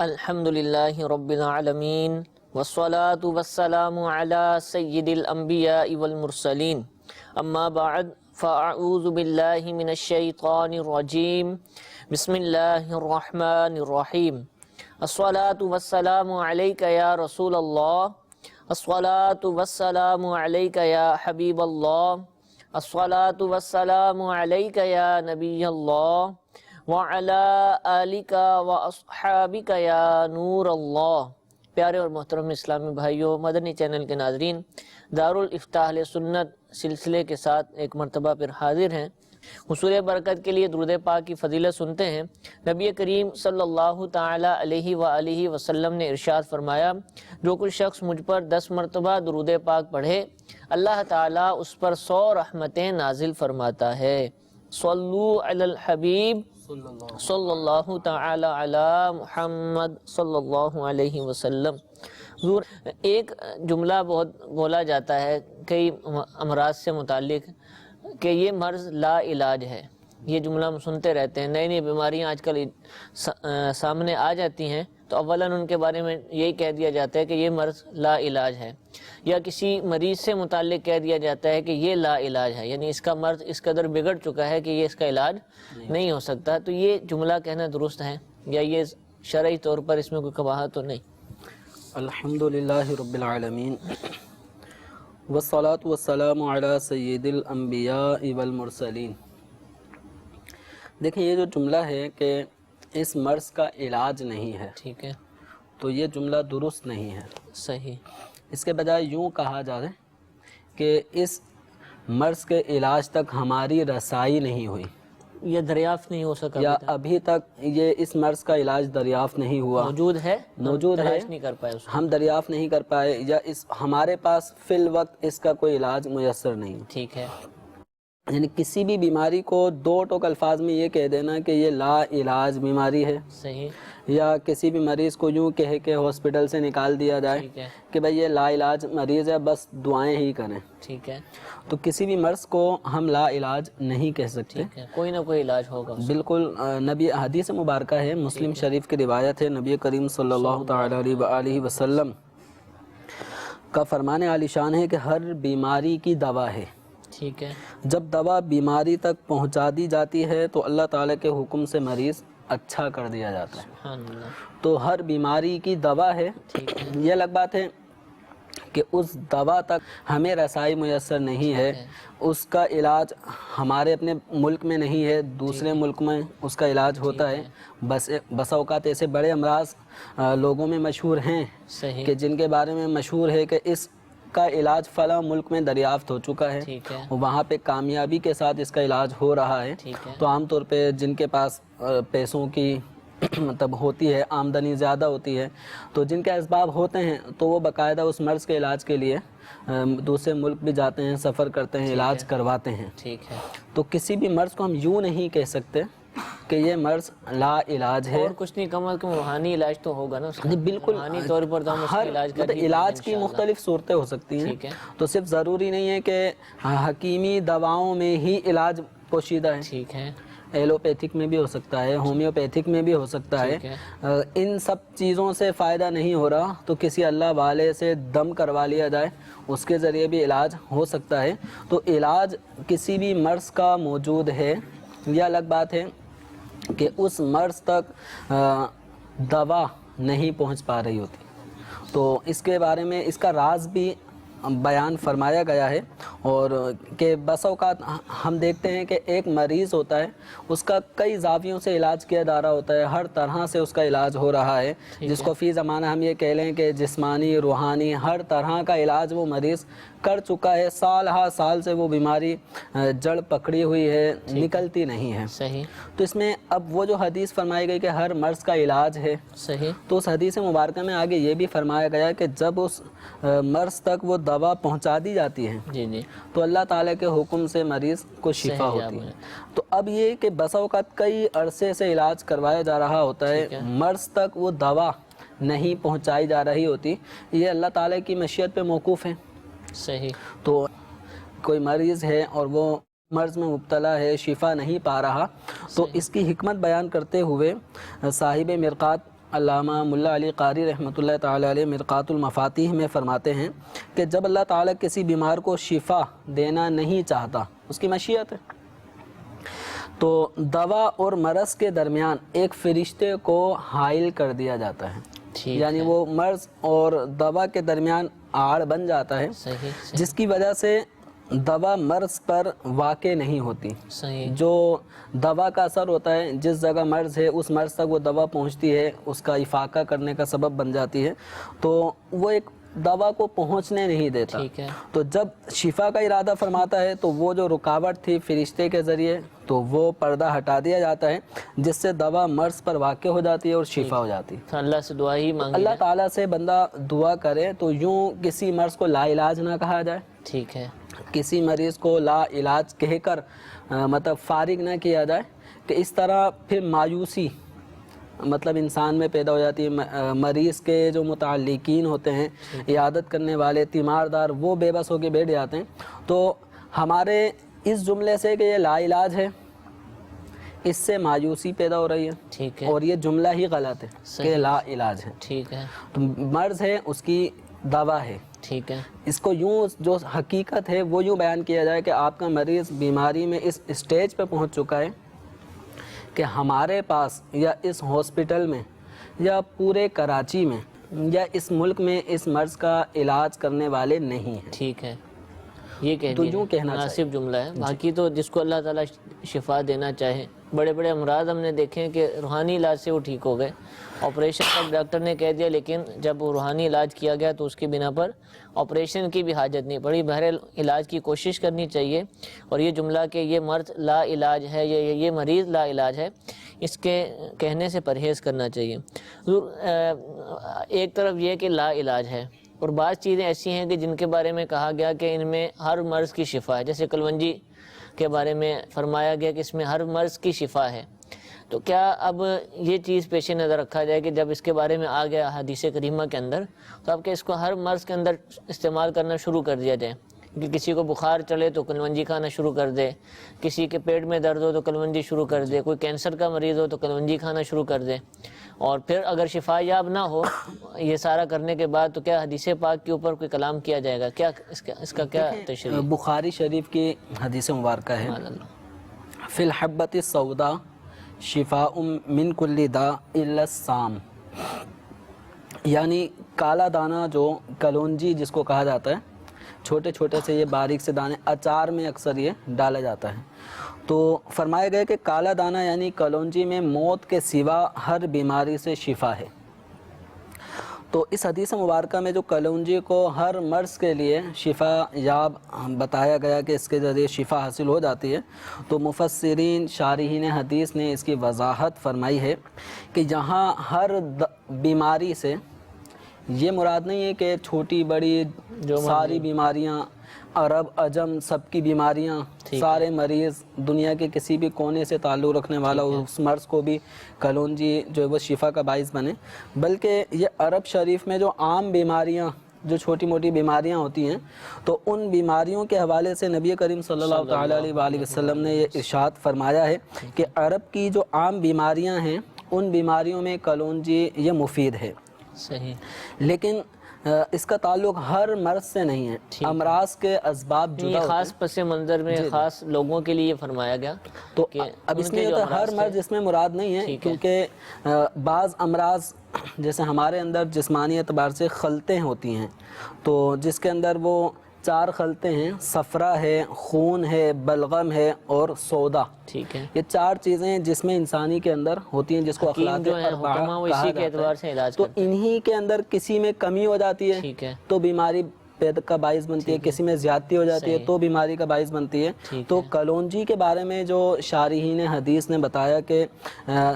الحمدللہ رب العالمین والصلاة والسلام علی سید الانبیاء والمرسلین، اما بعد فاعوذ باللہ من الشیطان الرجیم، بسم اللہ الرحمن الرحیم۔ الصلاة والسلام علیک یا رسول اللہ، الصلاة والسلام علیک یا حبیب اللہ، الصلاة والسلام علیک یا نبی اللہ، وَعَلَىٰ آلِكَ وَأَصْحَابِكَ يَا نور اللہ۔ پیارے اور محترم اسلامی بھائیوں، مدنی چینل کے ناظرین، دارالافتاح اہل سنت سلسلے کے ساتھ ایک مرتبہ پھر حاضر ہیں۔ حصول برکت کے لیے درود پاک کی فضیلت سنتے ہیں۔ نبی کریم صلی اللہ تعالی علیہ وآلہ وسلم نے ارشاد فرمایا، جو کوئی شخص مجھ پر 10 مرتبہ درود پاک پڑھے، اللہ تعالیٰ اس پر 100 رحمتیں نازل فرماتا ہے۔ صلو علی الحبیب صلی اللہ تعالی علی محمد صلی اللہ علیہ وسلم۔ حضور، ایک جملہ بہت بولا جاتا ہے کئی امراض سے متعلق کہ یہ مرض لا علاج ہے۔ یہ جملہ ہم سنتے رہتے ہیں، نئی نئی بیماریاں آج کل سامنے آ جاتی ہیں تو اولاً ان کے بارے میں یہی کہہ دیا جاتا ہے کہ یہ مرض لا علاج ہے، یا کسی مریض سے متعلق کہہ دیا جاتا ہے کہ یہ لا علاج ہے، یعنی اس کا مرض اس قدر بگڑ چکا ہے کہ یہ اس کا علاج نہیں ہو سکتا۔ تو یہ جملہ کہنا درست ہے یا یہ شرعی طور پر اس میں کوئی قباحت تو نہیں؟ الحمدللہ رب العالمین والصلاة والسلام علی سید الانبیاء والمرسلین۔ دیکھیں، یہ جو جملہ ہے کہ اس مرض کا علاج نہیں ہے، ٹھیک ہے، تو یہ جملہ درست نہیں ہے۔ صحیح۔ اس کے بجائے یوں کہا جائے کہ اس مرض کے علاج تک ہماری رسائی نہیں ہوئی، یہ دریافت نہیں ہو سکا، یا ابھی تک یہ اس مرض کا علاج دریافت نہیں ہوا، موجود ہے تلاش نہیں کر پائے اس کو۔ ہم دریافت نہیں کر پائے، یا ہمارے پاس فی الوقت اس کا کوئی علاج میسر نہیں۔ ٹھیک ہے، یعنی کسی بھی بیماری کو 2 ٹوک الفاظ میں یہ کہہ دینا کہ یہ لا علاج بیماری ہے، صحیح، یا کسی بھی مریض کو یوں کہے کہ ہاسپٹل سے نکال دیا جائے ٹھیک ہے، کہ بھئی یہ لا علاج مریض ہے، بس دعائیں ہی کریں، ٹھیک ہے، تو کسی بھی مرض کو ہم لا علاج نہیں کہہ سکتے۔ ٹھیک ہے، کوئی نہ کوئی علاج ہوگا۔ بالکل، نبی حدیث مبارکہ ہے، مسلم شریف کی روایت ہے، نبی کریم صلی اللہ تعالی علیہ وآلہ وسلم کا فرمان عالی شان ہے کہ ہر بیماری کی دوا ہے۔ ٹھیک ہے، جب دوا بیماری تک پہنچا دی جاتی ہے تو اللہ تعالیٰ کے حکم سے مریض اچھا کر دیا جاتا ہے۔ سبحان اللہ، تو ہر بیماری کی دوا ہے۔ ٹھیک ہے، یہ الگ بات ہے کہ اس دوا تک ہمیں رسائی میسر نہیں ہے، اس کا علاج ہمارے اپنے ملک میں نہیں ہے، دوسرے ملک میں اس کا علاج ہوتا ہے۔ بس اوقات ایسے بڑے امراض لوگوں میں مشہور ہیں صحیح، کہ جن کے بارے میں مشہور ہے کہ اس کا علاج فلاں ملک میں دریافت ہو چکا ہے، ٹھیک ہے، وہاں پہ کامیابی کے ساتھ اس کا علاج ہو رہا ہے۔ ٹھیک ہے، تو عام طور پہ جن کے پاس پیسوں کی مطلب ہوتی ہے، آمدنی زیادہ ہوتی ہے، تو جن کے اسباب ہوتے ہیں تو وہ باقاعدہ اس مرض کے علاج کے لیے دوسرے ملک بھی جاتے ہیں، سفر کرتے ہیں، علاج کرواتے ہیں۔ ٹھیک ہے، تو کسی بھی مرض کو ہم یوں نہیں کہہ سکتے کہ یہ مرض لا علاج ہے۔ اور کچھ نہیں، کم از کم روحانی علاج تو ہوگا نا اس کا۔ بالکل، روحانی طور پر تو ہم اس کا علاج کر مطلب علاج کی مختلف صورتیں ہو سکتی ہیں، ٹھیک ہے، تو صرف ضروری نہیں ہے کہ حکیمی دواؤں میں ہی علاج پوشیدہ ہے، ٹھیک ہے، ایلوپیتھک میں بھی ہو سکتا ہے، ہومیوپیتھک میں بھی ہو سکتا ہے۔ ان سب چیزوں سے فائدہ نہیں ہو رہا تو کسی اللہ والے سے دم کروا لیا جائے، اس کے ذریعے بھی علاج ہو سکتا ہے۔ تو علاج کسی بھی مرض کا موجود ہے، یہ الگ بات ہے کہ اس مرض تک دوا نہیں پہنچ پا رہی ہوتی، تو اس کے بارے میں اس کا راز بھی بیان فرمایا گیا ہے، اور کہ بس اوقات ہم دیکھتے ہیں کہ ایک مریض ہوتا ہے، اس کا کئی زاویوں سے علاج کیا جا رہا ہوتا ہے، ہر طرح سے اس کا علاج ہو رہا ہے، جس کو فی زمانہ ہم یہ کہہ لیں کہ جسمانی، روحانی، ہر طرح کا علاج وہ مریض کر چکا ہے، سال ہا سال سے وہ بیماری جڑ پکڑی ہوئی ہے، نکلتی نہیں ہے۔ صحیح، تو اس میں اب وہ جو حدیث فرمائی گئی کہ ہر مرض کا علاج ہے، صحیح، تو اس حدیث مبارکہ میں آگے یہ بھی فرمایا گیا کہ جب اس مرض تک وہ دوا دوا پہنچا دی جاتی ہے جی جی تو اللہ تعالیٰ کے حکم سے مریض کو شفا ہوتی ہے. تو اب یہ کہ بسا اوقات کئی عرصے سے علاج کروایا جا رہا ہوتا ہے, مرض تک وہ دوا نہیں پہنچائی جا رہی ہوتی, یہ اللہ تعالیٰ کی مشیت پہ موقوف ہے. صحیح. تو کوئی مریض ہے اور وہ مرض میں مبتلا ہے, شفا نہیں پا رہا, تو اس کی حکمت بیان کرتے ہوئے صاحب مرقات علامہ ملا علی قاری رحمۃ اللہ تعالی علیہ مرقات المفاتیح میں فرماتے ہیں کہ جب اللہ تعالیٰ کسی بیمار کو شفا دینا نہیں چاہتا, اس کی مشیت ہے, تو دوا اور مرض کے درمیان ایک فرشتے کو حائل کر دیا جاتا ہے. یعنی وہ مرض اور دوا کے درمیان آڑ بن جاتا ہے, جس کی وجہ سے دوا مرض پر واقع نہیں ہوتی. جو دوا کا اثر ہوتا ہے, جس جگہ مرض ہے اس مرض تک وہ دوا پہنچتی ہے, اس کا افاقہ کرنے کا سبب بن جاتی ہے, تو وہ ایک دوا کو پہنچنے نہیں دیتا. تو جب شفا کا ارادہ فرماتا ہے تو وہ جو رکاوٹ تھی فرشتے کے ذریعے, تو وہ پردہ ہٹا دیا جاتا ہے, جس سے دوا مرض پر واقع ہو جاتی ہے اور شفا ہو جاتی ہے. اللہ سے دعا ہی مانگے, اللہ تعالیٰ سے بندہ دعا کرے تو یوں کسی مرض کو لا علاج نہ کہا جائے. ٹھیک ہے. کسی مریض کو لا علاج کہہ کر مطلب فارغ نہ کیا جائے, کہ اس طرح پھر مایوسی مطلب انسان میں پیدا ہو جاتی ہے. مریض کے جو متعلقین ہوتے ہیں, عیادت کرنے والے تیماردار, وہ بے بس ہو کے بیٹھ جاتے ہیں. تو ہمارے اس جملے سے کہ یہ لا علاج ہے, اس سے مایوسی پیدا ہو رہی ہے, اور یہ جملہ ہی غلط ہے کہ لا علاج ہے. ٹھیک ہے. تو مرض ہے, اس کی دوا ہے. ٹھیک ہے. اس کو یوں جو حقیقت ہے وہ یوں بیان کیا جائے کہ آپ کا مریض بیماری میں اس اسٹیج پہ پہنچ چکا ہے کہ ہمارے پاس یا اس ہاسپٹل میں یا پورے کراچی میں یا اس ملک میں اس مرض کا علاج کرنے والے نہیں ہیں. ٹھیک ہے. یہ تو یوں کہنا مناسب جملہ ہے. باقی تو جس کو اللہ تعالیٰ شفا دینا چاہے, بڑے بڑے امراض ہم نے دیکھے ہیں کہ روحانی علاج سے وہ ٹھیک ہو گئے. آپریشن تک ڈاکٹر نے کہہ دیا, لیکن جب وہ روحانی علاج کیا گیا تو اس کی بنا پر آپریشن کی بھی حاجت نہیں پڑی. بہرحال علاج کی کوشش کرنی چاہیے, اور یہ جملہ کہ یہ مرض لا علاج ہے یا یہ مریض لا علاج ہے, اس کے کہنے سے پرہیز کرنا چاہیے. ایک طرف یہ کہ لا علاج ہے, اور بعض چیزیں ایسی ہیں کہ جن کے بارے میں کہا گیا کہ ان میں ہر مرض کی شفا ہے. جیسے کلونجی کے بارے میں فرمایا گیا کہ اس میں ہر مرض کی شفا ہے. تو کیا اب یہ چیز پیش نظر رکھا جائے کہ جب اس کے بارے میں آ گیا حدیث کریمہ کے اندر, تو اب کہ اس کو ہر مرض کے اندر استعمال کرنا شروع کر دیا جائے, کہ کسی کو بخار چلے تو کلونجی کھانا شروع کر دے, کسی کے پیٹ میں درد ہو تو کلونجی شروع کر دے, کوئی کینسر کا مریض ہو تو کلونجی کھانا شروع کر دے, اور پھر اگر شفا یاب نہ ہو یہ سارا کرنے کے بعد تو کیا حدیث پاک کے اوپر کوئی کلام کیا جائے گا؟ کیا اس کا کیا تشریح؟ بخاری شریف کی حدیث مبارکہ ہے, فی الحبۃ السوداء شفاء من کل داء الا السام, یعنی کالا دانہ جو کلونجی جس کو کہا جاتا ہے, چھوٹے چھوٹے سے یہ باریک سے دانے, اچار میں اکثر یہ ڈالا جاتا ہے. تو فرمایا گیا کہ کالا دانہ یعنی کلونجی میں موت کے سوا ہر بیماری سے شفا ہے. تو اس حدیث مبارکہ میں جو کلونجی کو ہر مرض کے لیے شفا یاب بتایا گیا کہ اس کے ذریعے شفا حاصل ہو جاتی ہے, تو مفسرین شارحین حدیث نے اس کی وضاحت فرمائی ہے کہ یہاں ہر بیماری سے یہ مراد نہیں ہے کہ چھوٹی بڑی جو ساری بیماریاں, عرب عجم سب کی بیماریاں, سارے مریض دنیا کے کسی بھی کونے سے تعلق رکھنے والا اس مرض کو بھی کلونجی جو ہے وہ شفا کا باعث بنے, بلکہ یہ عرب شریف میں جو عام بیماریاں جو چھوٹی موٹی بیماریاں ہوتی ہیں, تو ان بیماریوں کے حوالے سے نبی کریم صلی اللہ تعالیٰ علیہ وآلہ وسلم نے یہ ارشاد فرمایا ہے کہ عرب کی جو عام بیماریاں ہیں ان بیماریوں میں کلونجی یہ مفید ہے. صحیح. لیکن اس کا تعلق ہر مرض سے نہیں ہے, امراض کے اسباب جدا ہوتے ہیں. خاص پس منظر میں خاص لوگوں کے لیے فرمایا گیا. تو اب اس میں ہر مرض اس میں مراد نہیں ہے, کیونکہ بعض امراض جیسے ہمارے اندر جسمانی اعتبار سے خلطیں ہوتی ہیں, تو جس کے اندر وہ 4 خلطیں ہیں, صفرا ہے, خون ہے, بلغم ہے اور سودا. ٹھیک ہے. یہ 4 چیزیں جسم انسانی کے اندر ہوتی ہیں, جس کو اخلاق اربعہ کہا جاتا ہے. تو انہی کے اندر کسی میں کمی ہو جاتی ہے تو بیماری پیدا کا باعث بنتی ہے, کسی میں زیادتی ہو جاتی ہے تو بیماری کا باعث بنتی ہے. تو کلونجی کے بارے میں جو شارحین حدیث نے بتایا کہ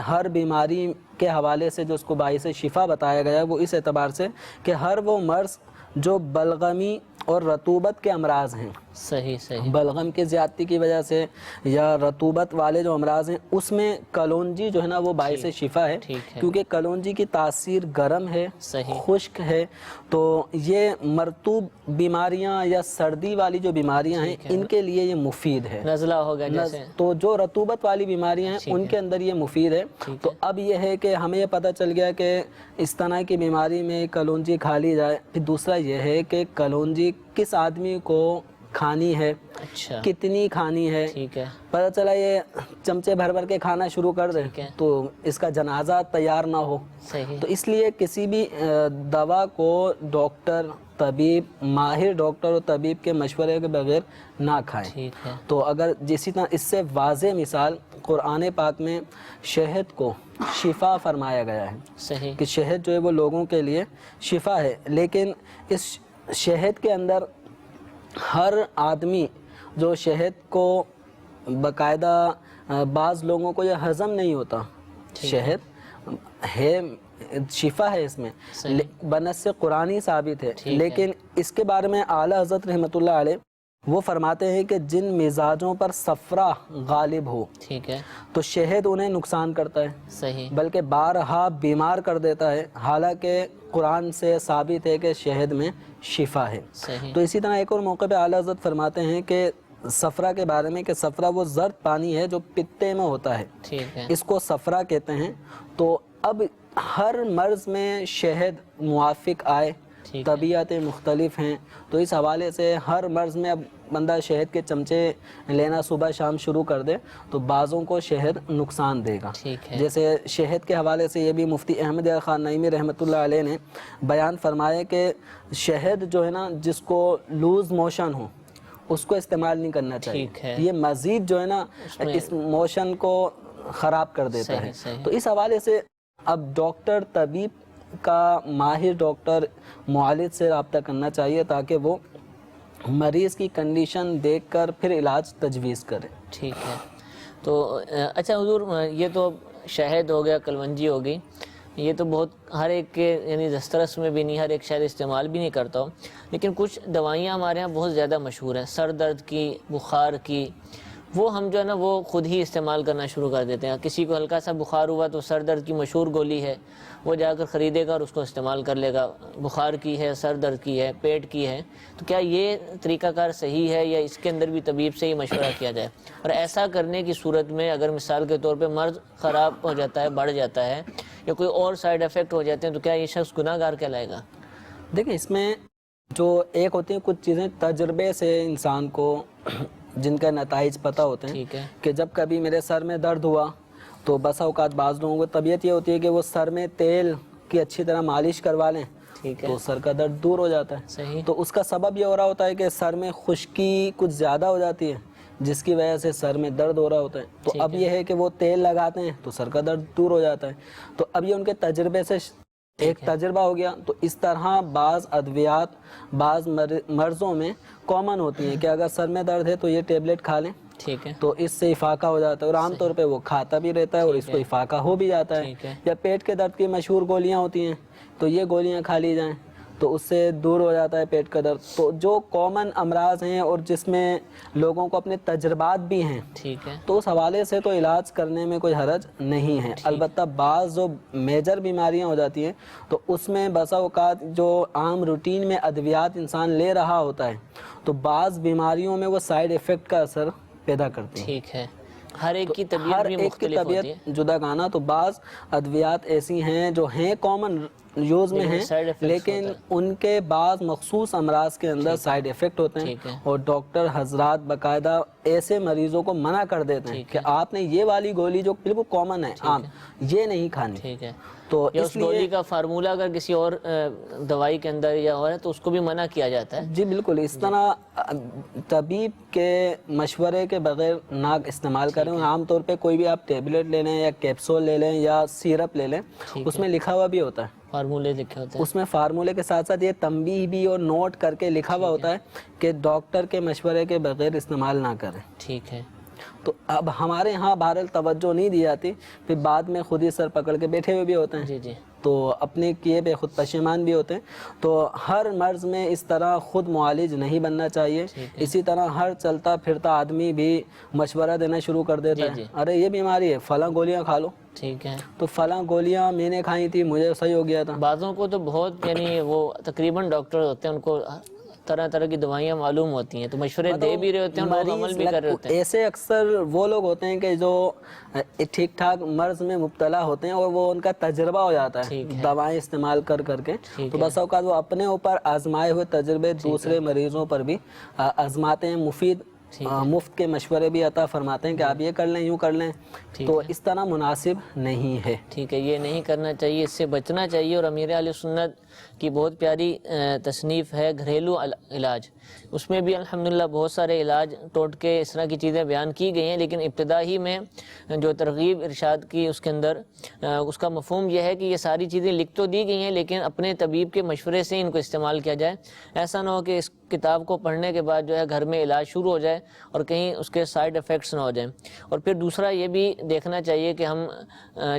ہر بیماری کے حوالے سے جو اس کو باعث شفا بتایا گیا وہ اس اعتبار سے کہ ہر وہ مرض جو بلغمی اور رطوبت کے امراض ہیں، صحیح صحیح، بلغم کی زیادتی کی وجہ سے یا رطوبت والے جو امراض ہیں اس میں کلونجی جو ہے نا وہ باعث شفا ہے، ٹھیک ہے، کیونکہ کلونجی کی تاثیر گرم ہے، صحیح، خشک ہے، تو یہ مرطوب بیماریاں یا سردی والی جو بیماریاں ہیں ان کے لیے یہ مفید ہے۔ نزلہ ہو گیا جیسے، تو جو رطوبت والی بیماریاں ہیں ان کے اندر یہ مفید ہے۔ تو اب یہ ہے کہ ہمیں یہ پتہ چل گیا کہ اس طرح کی بیماری میں کلونجی کھا لی جائے۔ پھر دوسرا یہ ہے کہ کلونجی کس آدمی کو کھانی ہے، اچھا کتنی کھانی ہے۔ ٹھیک ہے، پتہ چلا یہ چمچے بھر بھر کے کھانا شروع کر دے تو اس کا جنازہ تیار نہ ہو، صحیح، تو اس لیے کسی بھی دوا کو ڈاکٹر، طبیب، ماہر ڈاکٹر اور طبیب کے مشورے کے بغیر نہ کھائیں۔ ٹھیک ہے، تو اگر جسی طرح اس سے واضح مثال قرآن پاک میں شہد کو شفا فرمایا گیا ہے صحیح، کہ شہد جو ہے وہ لوگوں کے لیے شفا ہے، لیکن اس شہد کے اندر ہر آدمی جو شہد کو باقاعدہ بعض لوگوں کو یہ ہضم نہیں ہوتا، شہد ہے شفا ہے اس میں، بنص قرآنی ثابت ہے، لیکن اس کے بارے میں اعلیٰ حضرت رحمۃ اللہ علیہ وہ فرماتے ہیں کہ جن مزاجوں پر صفرا غالب ہو ٹھیک ہے، تو شہد انہیں نقصان کرتا ہے، صحیح، بلکہ بارہا بیمار کر دیتا ہے، حالانکہ قرآن سے ثابت ہے کہ شہد میں شفا ہے۔ صحیح، تو اسی طرح ایک اور موقع پہ اعلیٰ حضرت فرماتے ہیں کہ صفرا کے بارے میں کہ صفرا وہ زرد پانی ہے جو پتے میں ہوتا ہے، ٹھیک ہے، اس کو صفرا کہتے ہیں۔ تو اب ہر مرض میں شہد موافق آئے، طبیعتیں مختلف ہیں، تو اس حوالے سے ہر مرض میں اب بندہ شہد کے چمچے لینا صبح شام شروع کر دے تو بعضوں کو شہد نقصان دے گا۔ ٹھیک ہے، جیسے شہد کے حوالے سے یہ بھی مفتی احمد خان نعیمی رحمۃ اللہ علیہ نے بیان فرمایا کہ شہد جو ہے نا جس کو لوز موشن ہو اس کو استعمال نہیں کرنا چاہیے، ٹھیک ہے، یہ مزید جو ہے نا اس موشن کو خراب کر دیتا ہے۔ صحیح، تو اس حوالے سے اب ڈاکٹر، طبیب کا، ماہر ڈاکٹر، معالج سے رابطہ کرنا چاہیے تاکہ وہ مریض کی کنڈیشن دیکھ کر پھر علاج تجویز کرے۔ ٹھیک ہے، تو اچھا حضور، یہ تو شہد ہو گیا، کلونجی ہو گئی، یہ تو بہت ہر ایک کے یعنی دسترس میں بھی نہیں، ہر ایک شاید استعمال بھی نہیں کرتا ہو، لیکن کچھ دوائیاں ہمارے ہاں بہت زیادہ مشہور ہیں، سر درد کی، بخار کی، وہ ہم جو ہے نا وہ خود ہی استعمال کرنا شروع کر دیتے ہیں۔ کسی کو ہلکا سا بخار ہوا تو سر درد کی مشہور گولی ہے، وہ جا کر خریدے گا اور اس کو استعمال کر لے گا، بخار کی ہے، سر درد کی ہے، پیٹ کی ہے، تو کیا یہ طریقہ کار صحیح ہے یا اس کے اندر بھی طبیب سے ہی مشورہ کیا جائے؟ اور ایسا کرنے کی صورت میں اگر مثال کے طور پہ مرض خراب ہو جاتا ہے، بڑھ جاتا ہے یا کوئی اور سائیڈ افیکٹ ہو جاتے ہیں تو کیا یہ شخص گناہ گار کہلائے گا؟ دیکھیں اس میں جو ایک ہوتی ہیں کچھ چیزیں تجربے سے انسان کو جن کا نتائج پتہ ہوتے ہیں، ٹھیک ہے، کہ جب کبھی میرے سر میں درد ہوا تو بسا اوقات بعض لوگوں کو طبیعت یہ ہوتی ہے کہ وہ سر میں تیل کی اچھی طرح مالش کروا لیں ٹھیک ہے، تو سر کا درد دور ہو جاتا ہے۔ صحیح، تو اس کا سبب یہ ہو رہا ہوتا ہے کہ سر میں خشکی کچھ زیادہ ہو جاتی ہے جس کی وجہ سے سر میں درد ہو رہا ہوتا ہے، تو اب یہ ہے کہ وہ تیل لگاتے ہیں تو سر کا درد دور ہو جاتا ہے۔ تو اب یہ ان کے تجربے سے ایک تجربہ ہو گیا۔ تو اس طرح بعض ادویات بعض مرضوں میں کامن ہوتی ہیں کہ اگر سر میں درد ہے تو یہ ٹیبلٹ کھا لیں ٹھیک ہے، تو اس سے افاقہ ہو جاتا ہے، اور عام طور پہ وہ کھاتا بھی رہتا ہے اور اس کو افاقہ ہو بھی جاتا ہے۔ ٹھیک ہے، یا پیٹ کے درد کی مشہور گولیاں ہوتی ہیں تو یہ گولیاں کھا لی جائیں تو اس سے دور ہو جاتا ہے پیٹ کا درد۔ تو جو کامن امراض ہیں اور جس میں لوگوں کو اپنے تجربات بھی ہیں ٹھیک ہے، تو اس حوالے سے تو علاج کرنے میں کوئی حرج نہیں ہے۔ البتہ بعض جو میجر بیماریاں ہو جاتی ہیں تو اس میں بسا اوقات جو عام روٹین میں ادویات انسان لے رہا ہوتا ہے تو بعض بیماریوں میں وہ سائیڈ ایفیکٹ کا اثر پیدا کرتی ہیں۔ ٹھیک ہے، ہر ایک کی طبیعت ہر بھی ایک کی مختلف ہوتی ہے، طبیعت جدا گانا، تو بعض ادویات ایسی ہیں جو ہیں کامن یوز میں ہیں side effects لیکن ان کے بعض مخصوص امراض کے اندر سائیڈ ایفیکٹ ہوتے ہیں، ٹھیک ہے، اور ڈاکٹر حضرات باقاعدہ ایسے مریضوں کو منع کر دیتے ہیں کہ آپ نے یہ والی گولی جو بالکل کامن ہے عام یہ نہیں کھانی۔ ٹھیک ہے، تو یا اس اس گولی لیے کا فارمولہ اگر کسی اور دوائی کے اندر یا اور ہے تو اس کو بھی منع کیا جاتا ہے۔ جی بالکل، اس طرح طبیب کے مشورے کے بغیر نہ استعمال کریں۔ عام طور پہ کوئی بھی آپ ٹیبلٹ لے لیں یا کیپسول لے لیں یا سیرپ لے لیں اس میں لکھا ہوا بھی ہوتا ہے، فارمولے لکھے ہوتے ہیں، اس میں فارمولے کے ساتھ ساتھ یہ تنبیہ بھی اور نوٹ کر کے لکھا ہوا ہوتا ہے کہ ڈاکٹر کے مشورے کے بغیر استعمال نہ کریں۔ ٹھیک ہے، تو اب ہمارے ہاں بہرحال توجہ نہیں دی جاتی، پھر بعد میں خود ہی سر پکڑ کے بیٹھے ہوئے بھی ہوتے ہیں۔ جی جی، تو اپنے کیے پہ خود پشیمان بھی ہوتے ہیں. تو ہر مرض میں اس طرح خود معالج نہیں بننا چاہیے. اسی طرح ہر چلتا پھرتا آدمی بھی مشورہ دینا شروع کر دیتا ہے, ارے یہ بیماری ہے فلاں گولیاں کھا لو. ٹھیک ہے, تو فلاں گولیاں میں نے کھائی تھی مجھے صحیح ہو گیا تھا. بعضوں کو تو بہت یعنی وہ تقریباً ڈاکٹر ہوتے ہیں, ان کو طرح طرح کی دوائیاں معلوم ہوتی ہیں, تو مشورے دے بھی رہے ہوتے ہیں, لوگ عمل بھی کر رہے ہوتے ہیں. ایسے اکثر وہ لوگ ہوتے ہیں کہ جو ٹھیک ٹھاک مرض میں مبتلا ہوتے ہیں اور وہ ان کا تجربہ ہو جاتا ہے دوائیں استعمال کر کر کے, تو بس اوقات وہ اپنے اوپر آزمائے ہوئے تجربے دوسرے مریضوں پر بھی آزماتے ہیں, مفت کے مشورے بھی عطا فرماتے ہیں کہ آپ یہ کر لیں یوں کر لیں, تو اس طرح مناسب نہیں ہے. ٹھیک ہے, یہ نہیں کرنا چاہیے, اس سے بچنا چاہیے. اور امیر اہل سنت کی بہت پیاری تصنیف ہے گھریلو علاج, اس میں بھی الحمدللہ بہت سارے علاج ٹوٹکے اس طرح کی چیزیں بیان کی گئی ہیں, لیکن ابتدا ہی میں جو ترغیب ارشاد کی اس کے اندر اس کا مفہوم یہ ہے کہ یہ ساری چیزیں لکھ تو دی گئی ہیں لیکن اپنے طبیب کے مشورے سے ان کو استعمال کیا جائے. ایسا نہ ہو کہ اس کتاب کو پڑھنے کے بعد جو ہے گھر میں علاج شروع ہو جائے اور کہیں اس کے سائیڈ افیکٹس نہ ہو جائیں. اور پھر دوسرا یہ بھی دیکھنا چاہیے کہ ہم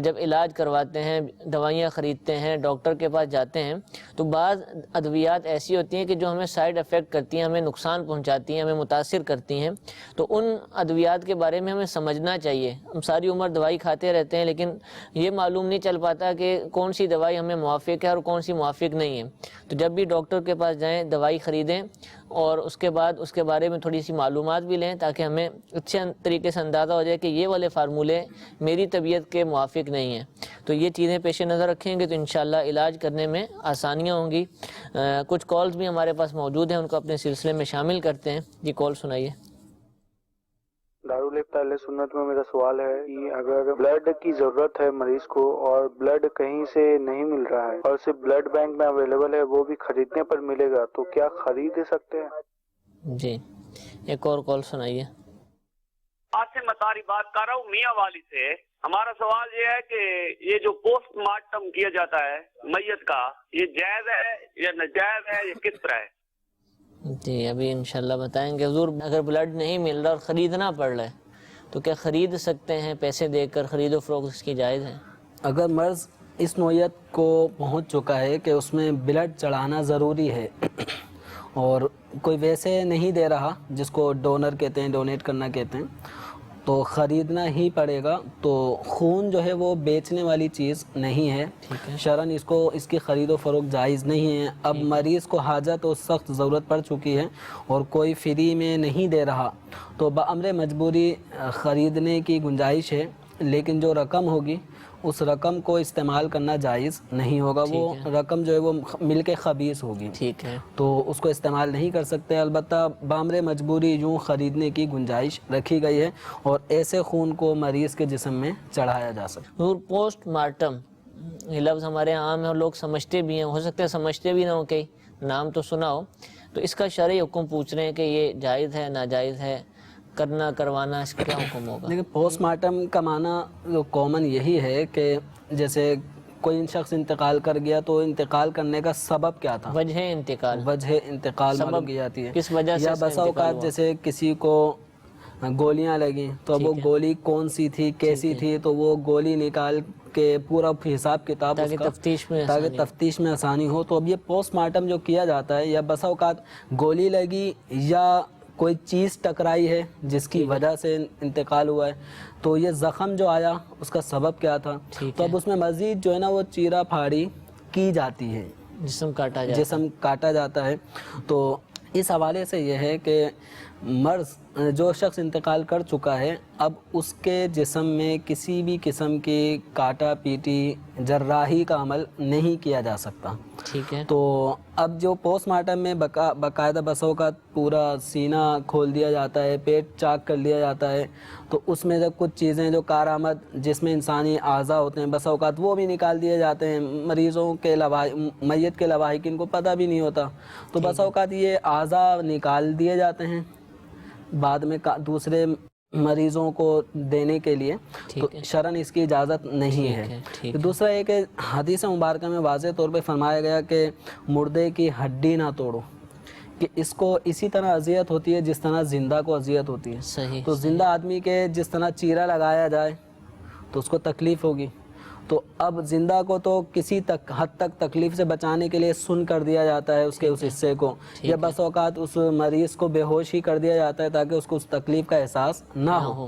جب علاج کرواتے ہیں, دوائیاں خریدتے ہیں, ڈاکٹر کے پاس جاتے ہیں, تو بعض ادویات ایسی ہوتی ہیں کہ جو ہمیں سائیڈ افیکٹ کرتی ہیں, ہمیں نقصان پہنچاتی ہیں, ہمیں متاثر کرتی ہیں. تو ان ادویات کے بارے میں ہمیں سمجھنا چاہیے. ہم ساری عمر دوائی کھاتے رہتے ہیں لیکن یہ معلوم نہیں چل پاتا کہ کون سی دوائی ہمیں موافق ہے اور کون سی موافق نہیں ہے. تو جب بھی ڈاکٹر کے پاس جائیں دوائی خریدیں اور اس کے بعد اس کے بارے میں تھوڑی سی معلومات بھی لیں تاکہ ہمیں اچھے طریقے سے اندازہ ہو جائے کہ یہ والے فارمولے میری طبیعت کے موافق نہیں ہیں. تو یہ چیزیں پیش نظر رکھیں گے تو انشاءاللہ علاج کرنے میں آسانیاں ہوں گی. کچھ کالز بھی ہمارے پاس موجود ہیں, ان کو اپنے سلسلے میں شامل کرتے ہیں. جی کال سنائیے. دارالفتا اہل سنت میں میرا سوال ہے کہ اگر بلڈ کی ضرورت ہے مریض کو اور بلڈ کہیں سے نہیں مل رہا ہے اور صرف بلڈ بینک میں اویلیبل ہے, وہ بھی خریدنے پر ملے گا, تو کیا خرید سکتے ہیں؟ جی ایک اور کال سنائیے. آصم مطاری بات کر رہا ہوں میاں والی سے. ہمارا سوال یہ ہے کہ یہ جو پوسٹ مارٹم کیا جاتا ہے میت کا, یہ جائز ہے یا ناجائز ہے یا کس طرح ہے؟ جی ابھی انشاءاللہ بتائیں گے. حضور اگر بلڈ نہیں مل رہا اور خریدنا پڑ رہا ہے تو کیا خرید سکتے ہیں؟ پیسے دے کر خرید و فروخت اس کی جائز ہے؟ اگر مرض اس نوعیت کو پہنچ چکا ہے کہ اس میں بلڈ چڑھانا ضروری ہے اور کوئی ویسے نہیں دے رہا جس کو ڈونر کہتے ہیں, ڈونیٹ کرنا کہتے ہیں, تو خریدنا ہی پڑے گا. تو خون جو ہے وہ بیچنے والی چیز نہیں ہے, شرعاً اس کی خرید و فروخت جائز نہیں ہے. اب مریض کو حاجت و سخت ضرورت پڑ چکی ہے اور کوئی فری میں نہیں دے رہا تو بامر مجبوری خریدنے کی گنجائش ہے, لیکن جو رقم ہوگی اس رقم کو استعمال کرنا جائز نہیں ہوگا. وہ رقم جو ہے وہ مل کے خبیث ہوگی, ٹھیک ہے, تو اس کو استعمال نہیں کر سکتے. البتہ بامر مجبوری یوں خریدنے کی گنجائش رکھی گئی ہے اور ایسے خون کو مریض کے جسم میں چڑھایا جا سکتا ہے. پوسٹ مارٹم یہ لفظ ہمارے عام ہے اور لوگ سمجھتے بھی ہیں, ہو سکتا ہے سمجھتے بھی نہ ہو, کہ نام تو سنا ہو. تو اس کا شرعی حکم پوچھ رہے ہیں کہ یہ جائز ہے ناجائز ہے, کرنا کروانا اس کا کیا حکم ہوگا؟ لیکن پوسٹ مارٹم کا معنی جو کامن یہی ہے کہ جیسے کوئی شخص انتقال کر گیا تو انتقال کرنے کا سبب کیا تھا, وجہ انتقال معلوم کی جاتی ہے. کس وجہ سے, یا بسا اوقات جیسے کسی کو گولیاں لگیں تو اب وہ گولی کون سی تھی, کیسی تھی, تو وہ گولی نکال کے پورا حساب کتاب تاکہ تفتیش میں آسانی ہو. تو اب یہ پوسٹ مارٹم جو کیا جاتا ہے, یا بسا اوقات گولی لگی یا کوئی چیز ٹکرائی ہے جس کی وجہ سے انتقال ہوا ہے, تو یہ زخم جو آیا اس کا سبب کیا تھا, تو اب اس میں مزید جو ہے نا وہ چیرہ پھاڑی کی جاتی ہے, جسم کاٹا جاتا ہے. تو اس حوالے سے یہ ہے کہ مرض جو شخص انتقال کر چکا ہے اب اس کے جسم میں کسی بھی قسم کی کاٹا پیٹی جراحی کا عمل نہیں کیا جا سکتا. ٹھیک ہے. تو اب جو پوسٹ مارٹم میں باقاعدہ بسوں کا پورا سینہ کھول دیا جاتا ہے, پیٹ چاک کر لیا جاتا ہے, تو اس میں جب کچھ چیزیں جو کارآمد جس میں انسانی اعضاء ہوتے ہیں بسا اوقات وہ بھی نکال دیے جاتے ہیں. مریضوں کے میت کے لواحقین کو پتہ بھی نہیں ہوتا, تو بسا اوقات یہ اعضاء نکال دیے جاتے ہیں بعد میں دوسرے مریضوں کو دینے کے لیے, تو شرعاً اس کی اجازت نہیں ہے. دوسرا یہ کہ حدیث مبارکہ میں واضح طور پہ فرمایا گیا کہ مردے کی ہڈی نہ توڑو, کہ اس کو اسی طرح اذیت ہوتی ہے جس طرح زندہ کو اذیت ہوتی ہے. تو زندہ آدمی کے جس طرح چیرہ لگایا جائے تو اس کو تکلیف ہوگی, تو اب زندہ کو تو کسی حد تک تکلیف سے بچانے کے لیے سن کر دیا جاتا ہے اس کے اس حصے کو، یا بس اوقات اس مریض کو بے ہوش ہی کر دیا جاتا ہے تاکہ اس کو اس تکلیف کا احساس نہ ہو۔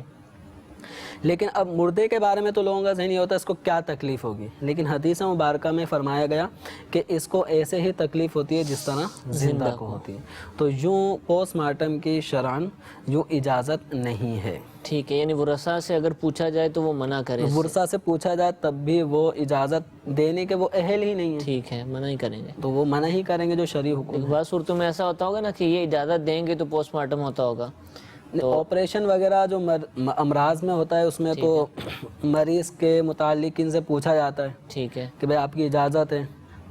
لیکن اب مردے کے بارے میں تو لوگوں کا ذہن یہ ہوتا ہے اس کو کیا تکلیف ہوگی، لیکن حدیث مبارکہ میں فرمایا گیا کہ اس کو ایسے ہی تکلیف ہوتی ہے جس طرح زندہ کو ہوتی ہے۔ تو یوں پوسٹ مارٹم کی شرعاً یوں اجازت نہیں ہے۔ ٹھیک ہے، یعنی ورثہ سے اگر پوچھا جائے تو وہ منع کرے، ورثہ سے پوچھا جائے تب بھی وہ اجازت دینے کے وہ اہل ہی نہیں ہیں، ٹھیک ہے، منع ہی کریں گے، تو وہ منع ہی کریں گے جو شرعی حکم۔ بعض صورتوں میں ایسا ہوتا ہوگا نا کہ یہ اجازت دیں گے تو پوسٹ مارٹم ہوتا ہوگا، آپریشن وغیرہ جو امراض میں ہوتا ہے اس میں تو مریض کے متعلق ان سے پوچھا جاتا ہے ٹھیک ہے کہ بھائی آپ کی اجازت ہے۔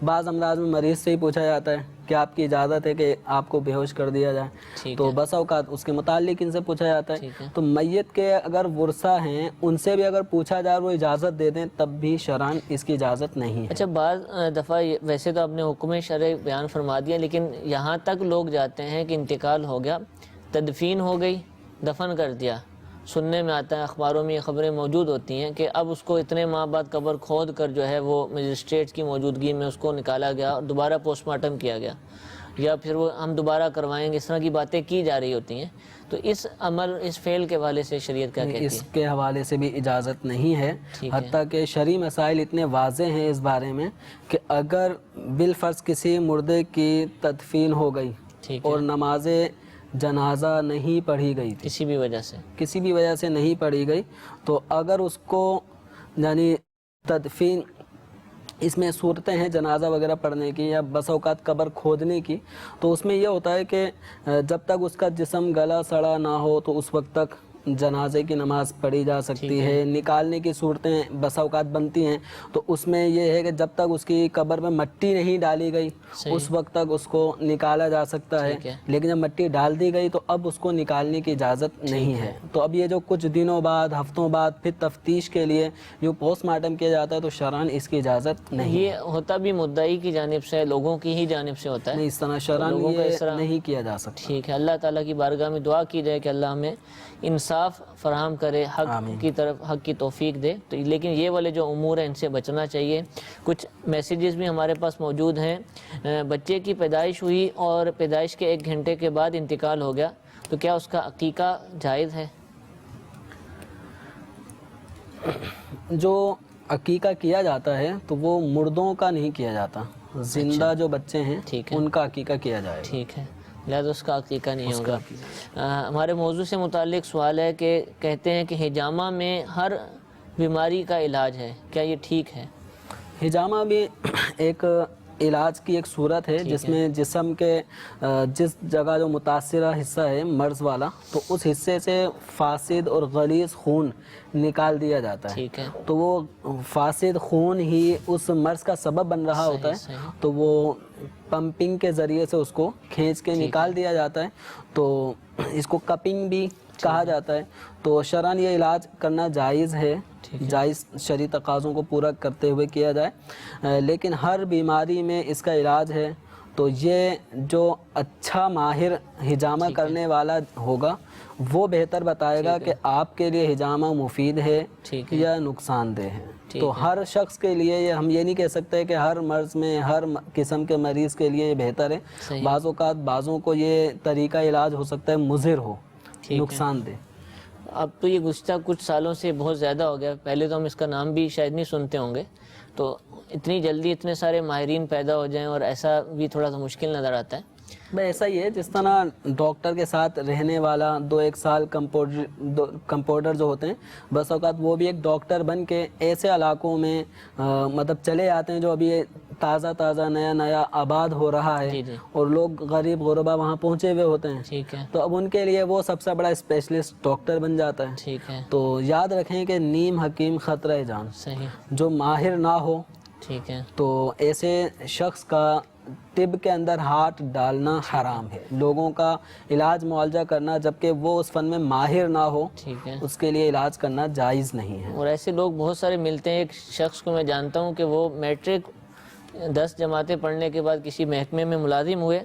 بعض امراض میں مریض سے ہی پوچھا جاتا ہے کہ آپ کی اجازت ہے کہ آپ کو بے ہوش کر دیا جائے، تو بس اوقات اس کے متعلق ان سے پوچھا جاتا ہے۔ تو میت کے اگر ورثہ ہیں ان سے بھی اگر پوچھا جائے وہ اجازت دے دیں تب بھی شرعاً اس کی اجازت نہیں ہے۔ اچھا، بعض دفعہ ویسے تو آپ نے حکم شرعی بیان فرما دیا، لیکن یہاں تک لوگ جاتے ہیں کہ انتقال ہو گیا، تدفین ہو گئی، دفن کر دیا، سننے میں آتا ہے، اخباروں میں یہ خبریں موجود ہوتی ہیں کہ اب اس کو اتنے ماہ بعد قبر کھود کر جو ہے وہ مجسٹریٹ کی موجودگی میں اس کو نکالا گیا اور دوبارہ پوسٹ مارٹم کیا گیا، یا پھر وہ ہم دوبارہ کروائیں گے، اس طرح کی باتیں کی جا رہی ہوتی ہیں، تو اس عمل، اس فعل کے حوالے سے شریعت کیا کہتی ہے؟ اس کے حوالے سے بھی اجازت نہیں ہے، حتیٰ کہ شرعی مسائل اتنے واضح ہیں اس بارے میں کہ اگر بالفرض کسی مردے کی تدفین ہو گئی اور نماز جنازہ نہیں پڑھی گئی تھی، کسی بھی وجہ سے نہیں پڑھی گئی، تو اگر اس کو یعنی تدفین، اس میں صورتیں ہیں جنازہ وغیرہ پڑھنے کی یا بس اوقات قبر کھودنے کی، تو اس میں یہ ہوتا ہے کہ جب تک اس کا جسم گلا سڑا نہ ہو تو اس وقت تک جنازے کی نماز پڑھی جا سکتی ہے۔ نکالنے کی صورتیں بس اوقات بنتی ہیں، تو اس میں یہ ہے کہ جب تک اس کی قبر میں مٹی نہیں ڈالی گئی اس وقت تک اس کو نکالا جا سکتا ہے، لیکن جب مٹی ڈال دی گئی تو اب اس کو نکالنے کی اجازت نہیں ہے۔ تو اب یہ جو کچھ دنوں بعد، ہفتوں بعد پھر تفتیش کے لیے جو پوسٹ مارٹم کیا جاتا ہے تو شرعاً اس کی اجازت نہیں۔ یہ ہوتا بھی مدعی کی جانب سے، لوگوں کی ہی جانب سے ہوتا ہے، نہیں، اس طرح شرعاً یہ نہیں کیا جا سکتا۔ ٹھیک ہے، اللہ تعالیٰ کی بارگاہ میں دعا کی جائے کہ اللہ ہمیں انصاف فراہم کرے، حق کی طرف، حق کی توفیق دے۔ تو لیکن یہ والے جو امور ہیں ان سے بچنا چاہیے۔ کچھ میسیجز بھی ہمارے پاس موجود ہیں۔ بچے کی پیدائش ہوئی اور پیدائش کے 1 گھنٹے کے بعد انتقال ہو گیا، تو کیا اس کا عقیقہ جائز ہے؟ جو عقیقہ کیا جاتا ہے تو وہ مردوں کا نہیں کیا جاتا، زندہ جو بچے ہیں ان کا عقیقہ کیا جائے۔ ٹھیک ہے، لہذا اس کا عقیقہ نہیں ہوگا۔ ہمارے موضوع سے متعلق سوال ہے کہ کہتے ہیں کہ حجامہ میں ہر بیماری کا علاج ہے، کیا یہ ٹھیک ہے؟ حجامہ بھی ایک علاج کی ایک صورت ہے جس میں جسم کے جس جگہ جو متاثرہ حصہ ہے مرض والا، تو اس حصے سے فاسد اور غلیظ خون نکال دیا جاتا ہے، تو وہ فاسد خون ہی اس مرض کا سبب بن رہا ہوتا ہے، تو وہ پمپنگ کے ذریعے سے اس کو کھینچ کے نکال دیا جاتا ہے، تو اس کو کپنگ بھی کہا جاتا ہے۔ تو شرعاً یہ علاج کرنا جائز ہے، جائز شرعی تقاضوں کو پورا کرتے ہوئے کیا جائے، لیکن ہر بیماری میں اس کا علاج ہے۔ تو یہ جو اچھا ماہر حجامہ کرنے والا ہوگا وہ بہتر بتائے گا کہ آپ کے لیے حجامہ مفید ہے یا نقصان دہ ہے۔ تو ہر شخص کے لیے ہم یہ نہیں کہہ سکتے کہ ہر مرض میں، ہر قسم کے مریض کے لیے یہ بہتر ہے۔ بعض اوقات بعضوں کو یہ طریقہ علاج ہو سکتا ہے مضر ہو، نقصان دہ۔ اب تو یہ گزشتہ کچھ سالوں سے بہت زیادہ ہو گیا، پہلے تو ہم اس کا نام بھی شاید نہیں سنتے ہوں گے، تو اتنی جلدی اتنے سارے ماہرین پیدا ہو جائیں اور ایسا بھی تھوڑا سا مشکل نظر آتا ہے۔ بھائی ایسا ہی ہے جس طرح ڈاکٹر کے ساتھ رہنے والا 2-1 سال کمپاؤنڈر جو ہوتے ہیں، بس اوقات وہ بھی ایک ڈاکٹر بن کے ایسے علاقوں میں مطلب چلے آتے ہیں جو ابھی تازہ نیا آباد ہو رہا ہے اور لوگ غریب غربا وہاں پہنچے ہوئے ہوتے ہیں، تو اب ان کے لیے وہ سب سے بڑا اسپیشلسٹ ڈاکٹر بن جاتا ہے۔ تو یاد رکھیں کہ نیم حکیم خطرہ جان، جو ماہر نہ ہو تو ایسے شخص کا طب کے اندر ہاتھ ڈالنا حرام ہے۔ لوگوں کا علاج معالجہ کرنا جبکہ وہ اس فن میں ماہر نہ ہو، اس کے لیے علاج کرنا جائز نہیں ہے۔ اور ایسے لوگ بہت سارے ملتے ہیں۔ ایک شخص کو میں جانتا ہوں کہ وہ میٹرک 10 جماعتیں پڑھنے کے بعد کسی محکمے میں ملازم ہوئے،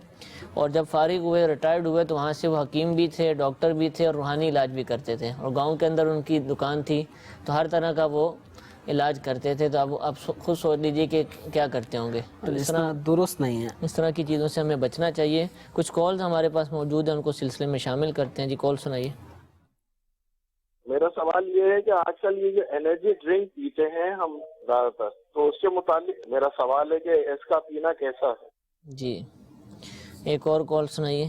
اور جب فارغ ہوئے، ریٹائرڈ ہوئے، تو وہاں سے وہ حکیم بھی تھے، ڈاکٹر بھی تھے اور روحانی علاج بھی کرتے تھے، اور گاؤں کے اندر ان کی دکان تھی، تو ہر طرح کا وہ علاج کرتے تھے، تو اب خود سوچ لیجئے کہ کیا کرتے ہوں گے. تو اس طرح درست نہیں ہے. اس طرح کی چیزوں سے ہمیں بچنا چاہیے. کچھ کالز ہمارے پاس موجود ہیں، ان کو سلسلے میں شامل کرتے ہیں. جی کال سنائیے. میرا سوال یہ ہے کہ آج کل یہ جو انرجی ڈرنک پیتے ہیں ہم زیادہ تر، تو اس کے متعلق میرا سوال ہے کہ اس کا پینا کیسا ہے؟ جی ایک اور کال سنائیے.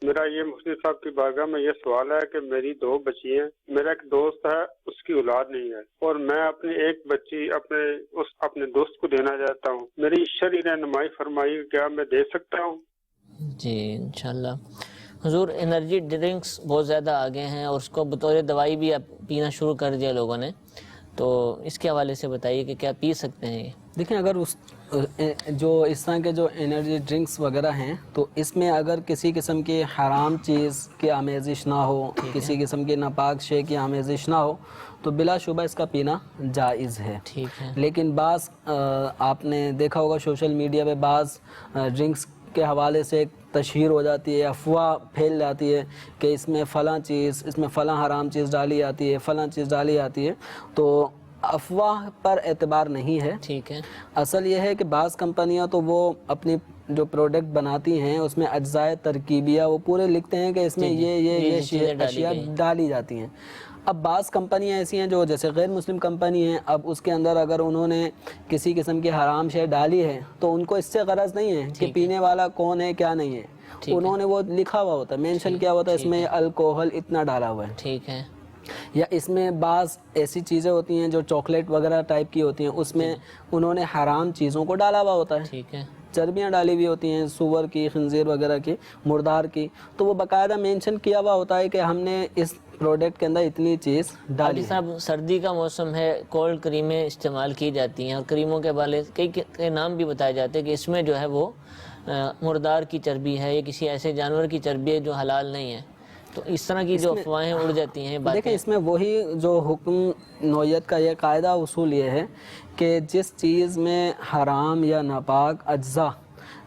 میرا یہ مفتی صاحب کی بارگاہ میں یہ سوال ہے کہ میری 2 بچی ہیں. میرا ایک دوست ہے، اس کی اولاد نہیں ہے، اور میں اپنی ایک بچی اپنے دوست کو دینا چاہتا ہوں. میری شرعی رہنمائی فرمائی، کیا میں دے سکتا ہوں؟ جی انشاءاللہ. حضور انرجی ڈرنکس بہت زیادہ آگے ہیں، اور اس کو بطور دوائی بھی اب پینا شروع کر دیا لوگوں نے. تو اس کے حوالے سے بتائیے کہ کیا پی سکتے ہیں یہ؟ دیکھیں اگر جو اس طرح کے جو انرجی ڈرنکس وغیرہ ہیں، تو اس میں اگر کسی قسم کی حرام چیز کی آمیزش نہ ہو، کسی قسم کی ناپاک شے کی آمیزش نہ ہو، تو بلا شبہ اس کا پینا جائز ہے. ٹھیک ہے. لیکن بعض آپ نے دیکھا ہوگا سوشل میڈیا پہ بعض ڈرنکس کے حوالے سے ایک تشہیر ہو جاتی ہے، افواہ پھیل جاتی ہے کہ اس میں فلاں چیز، اس میں فلاں حرام چیز ڈالی جاتی ہے، فلاں چیز ڈالی جاتی ہے. تو افواہ پر اعتبار نہیں ہے. ٹھیک ہے. اصل یہ ہے کہ بعض کمپنیاں تو وہ اپنی جو پروڈکٹ بناتی ہیں اس میں اجزائے ترکیبیہ وہ پورے لکھتے ہیں کہ اس میں یہ اشیاء ڈالی جاتی ہیں. اب بعض کمپنیاں ایسی ہیں جو جیسے غیر مسلم کمپنی ہیں، اب اس کے اندر اگر انہوں نے کسی قسم کی حرام شے ڈالی ہے تو ان کو اس سے غرض نہیں ہے کہ پینے والا کون ہے کیا نہیں ہے. انہوں نے وہ لکھا ہوا ہوتا ہے، مینشن کیا ہوتا ہے اس میں الکوہل اتنا ڈالا ہوا ہے. ٹھیک ہے. یا اس میں بعض ایسی چیزیں ہوتی ہیں جو چاکلیٹ وغیرہ ٹائپ کی ہوتی ہیں، اس میں انہوں نے حرام چیزوں کو ڈالا ہوا ہوتا ہے. ٹھیک ہے. چربیاں ڈالی ہوئی ہوتی ہیں، سور کی، خنزیر وغیرہ کی، مردار کی، تو وہ باقاعدہ مینشن کیا ہوا ہوتا ہے کہ ہم نے اس پروڈکٹ کے اندر اتنی چیز ڈالی. صاحب سردی کا موسم ہے، کولڈ کریمیں استعمال کی جاتی ہیں، اور کریموں کے بارے کئی نام بھی بتائے جاتے ہیں کہ اس میں جو ہے وہ مردار کی چربی ہے یا کسی ایسے جانور کی چربی ہے جو حلال نہیں ہے. تو اس طرح کی جو افواہیں اڑ جاتی ہیں باتیں. دیکھیں اس میں وہی جو حکم نوعیت کا یہ قاعدہ اصول یہ ہے کہ جس چیز میں حرام یا ناپاک اجزاء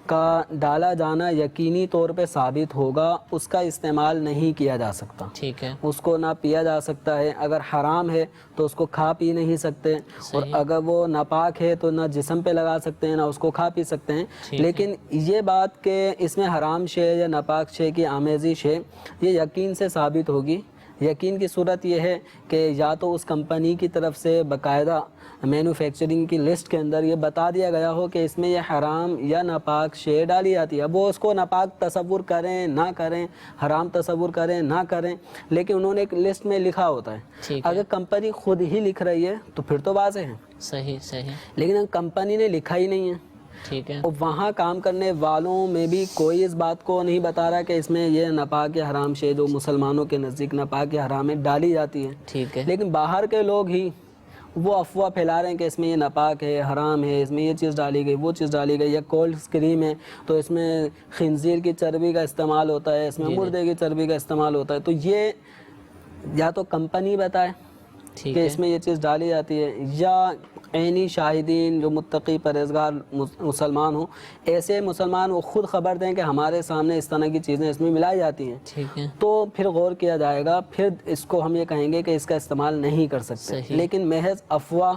کا ڈالا جانا یقینی طور پہ ثابت ہوگا اس کا استعمال نہیں کیا جا سکتا. ٹھیک ہے. اس کو نہ پیا جا سکتا ہے. اگر حرام ہے تو اس کو کھا پی نہیں سکتے، اور اگر وہ ناپاک ہے تو نہ جسم پہ لگا سکتے ہیں نہ اس کو کھا پی سکتے ہیں. لیکن یہ بات کہ اس میں حرام شے یا ناپاک شے کی آمیزش ہے یہ یقین سے ثابت ہوگی. یقین کی صورت یہ ہے کہ یا تو اس کمپنی کی طرف سے باقاعدہ مینوفیکچرنگ کی لسٹ کے اندر یہ بتا دیا گیا ہو کہ اس میں یہ حرام یا ناپاک شے ڈالی جاتی ہے. اب وہ اس کو ناپاک تصور کریں نہ کریں، حرام تصور کریں نہ کریں، لیکن انہوں نے ایک لسٹ میں لکھا ہوتا ہے. اگر کمپنی خود ہی لکھ رہی ہے تو پھر تو واضح ہے. صحیح. لیکن کمپنی نے لکھا ہی نہیں ہے. ٹھیک ہے. اور وہاں کام کرنے والوں میں بھی کوئی اس بات کو نہیں بتا رہا کہ اس میں یہ ناپاک یا حرام شے جو مسلمانوں کے نزدیک ناپاک یا حرام ہے ڈالی جاتی ہے. ٹھیک ہے. لیکن باہر کے لوگ ہی وہ افواہ پھیلا رہے ہیں کہ اس میں یہ ناپاک ہے، حرام ہے، اس میں یہ چیز ڈالی گئی، وہ چیز ڈالی گئی. یا کولڈ کریم ہے تو اس میں خنزیر کی چربی کا استعمال ہوتا ہے، اس میں مردے کی چربی کا استعمال ہوتا ہے. تو یہ یا تو کمپنی بتائے کہ اس میں یہ چیز ڈالی جاتی ہے، یا عینی شاہدین جو متقی پرہیزگار مسلمان ہوں، ایسے مسلمان وہ خود خبر دیں کہ ہمارے سامنے اس طرح کی چیزیں اس میں ملائی جاتی ہیں. ٹھیک ہے. تو پھر غور کیا جائے گا، پھر اس کو ہم یہ کہیں گے کہ اس کا استعمال نہیں کر سکتے. لیکن محض افواہ